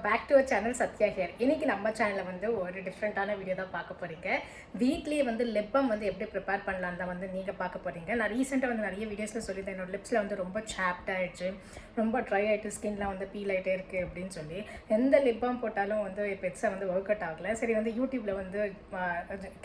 Back to our channel Sathya here. இன்றைக்கி நம்ம சேனலில் வந்து ஒரு டிஃப்ரெண்ட்டான வீடியோ தான் பார்க்க போகிறீங்க. வீட்லேயே வந்து லிப்பம் வந்து எப்படி ப்ரிப்பேர் பண்ணலாம் தான் வந்து நீங்கள் பார்க்க போகிறீங்க. நான் ரீசெண்டாக வந்து நிறைய வீடியோஸில் சொல்லியிருந்தேன், என்னோடய லிப்ஸில் வந்து ரொம்ப சாப்ட் ஆகிடுச்சு, ரொம்ப ட்ரை ஆகிட்டு, ஸ்கின்லாம் வந்து பீல் ஆகிட்டே இருக்குது அப்படின்னு சொல்லி. எந்த லிப்பம் போட்டாலும் வந்து பெருசாக வந்து ஒர்க் அவுட் ஆகலை. சரி வந்து யூடியூப்பில் வந்து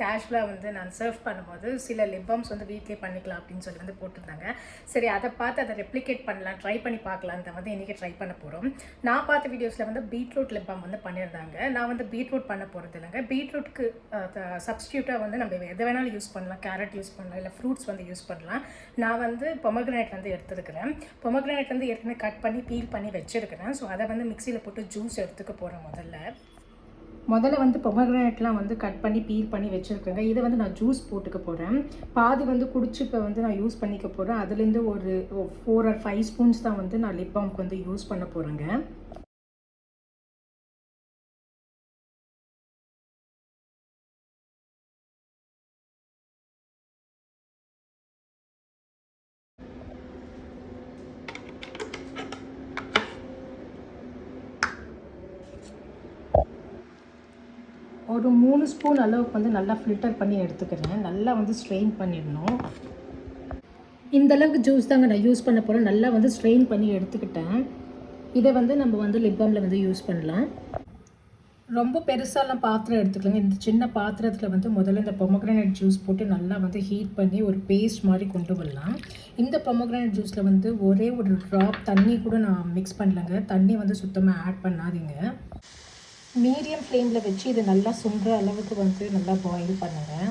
கேஷுவலாக வந்து நான் சர்வ் பண்ணும்போது சில லிப்பம்ஸ் வந்து வீட்லேயே பண்ணிக்கலாம் அப்படின்னு சொல்லி வந்து போட்டிருந்தாங்க. சரி அதை பார்த்து அதை ரெப்ளிகேட் பண்ணலாம், ட்ரை பண்ணி பார்க்கலாம் தான் வந்து இன்றைக்கி ட்ரை பண்ண போகிறோம். நான் பார்த்த வீடியோஸில் வந்து பீட்ரூட் லிப்பாம் வந்து பண்ணியிருந்தாங்க. நான் வந்து பீட்ரூட் பண்ண போகிறது இல்லைங்க. பீட்ரூட்க்கு சப்ஸ்டியூட்டாக வந்து நம்ம எதை வேணாலும் யூஸ் பண்ணலாம். கேரட் யூஸ் பண்ணலாம், இல்லை ஃப்ரூட்ஸ் வந்து யூஸ் பண்ணலாம். நான் வந்து பொமக்ரனேட் வந்து எடுத்துருக்கிறேன். பொமக்ரனேட் வந்து ஏற்கனவே கட் பண்ணி பீல் பண்ணி வச்சுருக்கிறேன். ஸோ அதை வந்து மிக்சியில் போட்டு ஜூஸ் எடுத்துக்க போகிறேன். முதல்ல வந்து பொமக்ரனேட்லாம் வந்து கட் பண்ணி பீல் பண்ணி வச்சுருக்கேங்க. இதை வந்து நான் ஜூஸ் போட்டுக்க போகிறேன். பாதி வந்து குடிச்சுக்க வந்து நான் யூஸ் பண்ணிக்க போகிறேன். அதுலேருந்து ஒரு 4 or 5 ஸ்பூன்ஸ் தான் வந்து நான் லிப் பாம்க்கு வந்து யூஸ் பண்ண போகிறேங்க. ஒரு 3 ஸ்பூன் அளவுக்கு வந்து நல்லா ஃபில்டர் பண்ணி எடுத்துக்கிறேன். நல்லா வந்து ஸ்ட்ரெயின் பண்ணிடணும். இந்தளவுக்கு ஜூஸ் தாங்க நான் யூஸ் பண்ண போகிறேன். நல்லா வந்து ஸ்ட்ரெயின் பண்ணி எடுத்துக்கிட்டேன். இதை வந்து நம்ம வந்து லிப் பாமில் வந்து யூஸ் பண்ணலாம். ரொம்ப பெருசாலாம் பாத்திரம் எடுத்துக்கலாங்க. இந்த சின்ன பாத்திரத்தில் வந்து முதல்ல இந்த பொமக்ரனேட் ஜூஸ் போட்டு நல்லா வந்து ஹீட் பண்ணி ஒரு பேஸ்ட் மாதிரி கொண்டு வரலாம். இந்த பொமக்ரனேட் ஜூஸில் வந்து ஒரே ஒரு ட்ராப் தண்ணி கூட நான் மிக்ஸ் பண்ணலங்க. தண்ணி வந்து சுத்தமாக ஆட் பண்ணாதீங்க. மீடியம் ஃப்ளேமில் வச்சு இது நல்லா சுண்டுற அளவுக்கு வந்து நல்லா பாயில் பண்ணுங்கள்.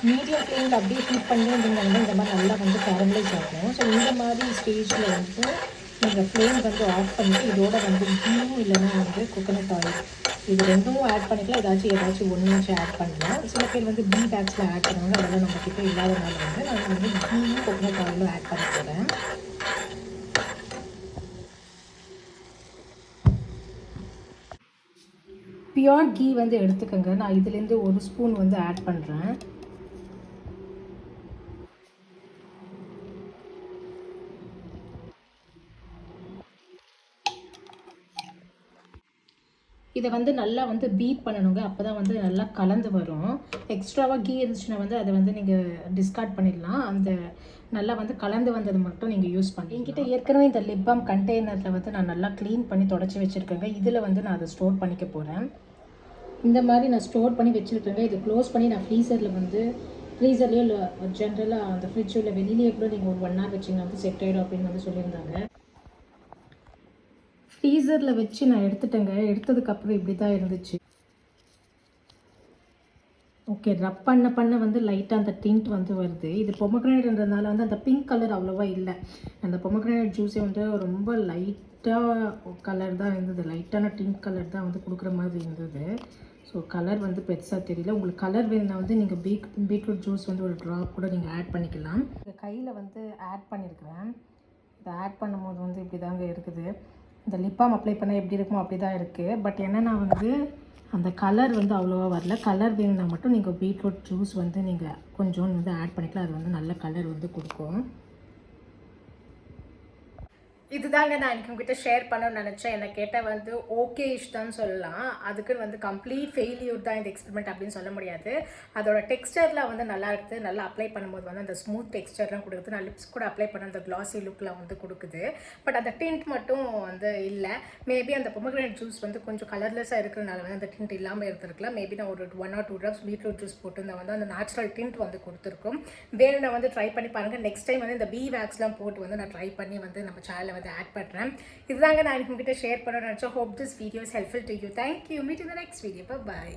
மீடியம் ஃப்ளேமில் அப்படியே ஹீட் பண்ணி இருந்தீங்கன்னா இந்த மாதிரி நல்லா வந்து கேரமலைஸ் ஆகும். ஸோ இந்த மாதிரி ஸ்டேஜில் வந்து நீங்கள் ஃப்ளேம் வந்து ஆஃப் பண்ணிவிட்டு இதோட வந்து கீ இல்லைன்னா வந்து கோகோனட் ஆயில் இது ரெண்டும் ஆட் பண்ணிக்கலாம். ஏதாச்சும் ஒன்று ஆட் பண்ணலாம். சில பேர் வந்து பீ பேக்ஸில் ஆட் பண்ணுவாங்க. அதெல்லாம் நம்மக்கிட்ட இல்லாதனால வந்து நான் வந்து கீயும் கோகோனட் ஆயிலும் ஆட் பண்ண போகிறேன். பியோர் கீ வந்து எடுத்துக்கோங்க. நான் இதுலேருந்து 1 ஸ்பூன் வந்து ஆட் பண்ணுறேன். இதை வந்து நல்லா வந்து பீட் பண்ணணுங்க. அப்போ தான் வந்து நல்லா கலந்து வரும். எக்ஸ்ட்ராவாக கீ இருந்துச்சுன்னா வந்து அதை வந்து நீங்கள் டிஸ்கார்ட் பண்ணிடலாம். அந்த நல்லா வந்து கலந்து வந்தது மட்டும் நீங்கள் யூஸ் பண்ணி. என்கிட்ட ஏற்கனவே இந்த லிப் பாம் கண்டெய்னரில் வந்து நான் நல்லா க்ளீன் பண்ணி தொடச்சி வச்சுருக்கேங்க. இதில் வந்து நான் அதை ஸ்டோர் பண்ணிக்க போகிறேன். இந்த மாதிரி நான் ஸ்டோர் பண்ணி வச்சுருக்கேங்க. இதை க்ளோஸ் பண்ணி நான் ஃப்ரீசர்லேயோ இல்லை ஜென்ரலாக அந்த ஃப்ரிட்ஜோ இல்லை வெளியிலேயே கூட நீங்கள் ஒரு 1 hour வச்சிங்கன்னா வந்து செட் ஆகிடும் அப்படின்னு வந்து சொல்லியிருந்தாங்க. ஃப்ரீசரில் வச்சு நான் எடுத்துட்டேங்க. எடுத்ததுக்கப்புறம் இப்படி தான் இருந்துச்சு. ஓகே, ரப் பண்ண வந்து லைட்டாக அந்த டிண்ட் வந்து வருது. இது பொமக்ரனேட்ன்றதுனால வந்து அந்த பிங்க் கலர் அவ்வளோவா இல்லை. அந்த பொமக்ரனேட் ஜூஸே வந்து ரொம்ப லைட்டாக கலர் தான் இருந்தது. லைட்டான டிண்ட் கலர் தான் வந்து கொடுக்குற மாதிரி இருந்தது. ஸோ கலர் வந்து பெருசாக தெரியல. உங்களுக்கு கலர் வேணும்னா வந்து நீங்கள் பீட்ரூட் ஜூஸ் வந்து ஒரு ட்ராப் கூட நீங்கள் ஆட் பண்ணிக்கலாம். கையில் வந்து ஆட் பண்ணியிருக்கிறேன். இதை ஆட் பண்ணும்போது வந்து இப்படி தாங்க இருக்குது. இந்த லிப் பாம் அப்ளை பண்ணால் எப்படி இருக்குமோ அப்படி தான் இருக்குது. பட் என்னென்னா வந்து அந்த கலர் வந்து அவ்வளோவா வரல. கலர் வேணும்னா மட்டும் நீங்கள் பீட்ரூட் ஜூஸ் வந்து நீங்கள் கொஞ்சம் வந்து ஆட் பண்ணிக்கலாம். அது வந்து நல்ல கலர் வந்து கொடுக்கும். இதுதாங்க நான் எனக்கு உங்ககிட்ட ஷேர் பண்ணணும்னு நினச்சேன். என்னை கேட்டால் வந்து ஓகே தான் சொல்லலாம். அதுக்குன்னு வந்து கம்ப்ளீட் ஃபெயில்யூர் தான் இந்த எக்ஸ்பெரிமெண்ட் அப்படின்னு சொல்ல முடியாது. அதோட டெக்ஸ்டர்லாம் வந்து நல்லா இருக்குது. நல்லா அப்ளை பண்ணும்போது வந்து அந்த ஸ்மூத் டெக்ஸ்டர்லாம் கொடுக்குது. நான் லிப்ஸ் கூட அப்ளை பண்ண அந்த கிளாஸி லுக்லாம் வந்து கொடுக்குது. பட் அந்த டிண்ட் மட்டும் வந்து இல்லை. மேபி அந்த பொமக்ரனேட் ஜூஸ் வந்து கொஞ்சம் கலர்லெஸ்ஸாக இருக்கிறனால வந்து அந்த டிண்ட் இல்லாமல் இருந்திருக்கலாம். மேபி நான் ஒரு 1 or 2 drops பீட்ரூட் ஜூஸ் போட்டு வந்து அந்த நேச்சுரல் டிண்ட் வந்து கொடுத்துருக்கும். வேணும்னா வந்து ட்ரை பண்ணி பாருங்கள். நெக்ஸ்ட் டைம் வந்து இந்த பீ வேக்ஸ்லாம் போட்டு வந்து நான் ட்ரை பண்ணி வந்து நம்ம சேனலில் வந்து ஆட் பண்ணுறேன். இதுதாங்க நான் உங்ககிட்ட ஷேர் பண்ணணும்னு நினச்சேன். Hope this video is helpful to you. Thank you. Meet in the next video. By.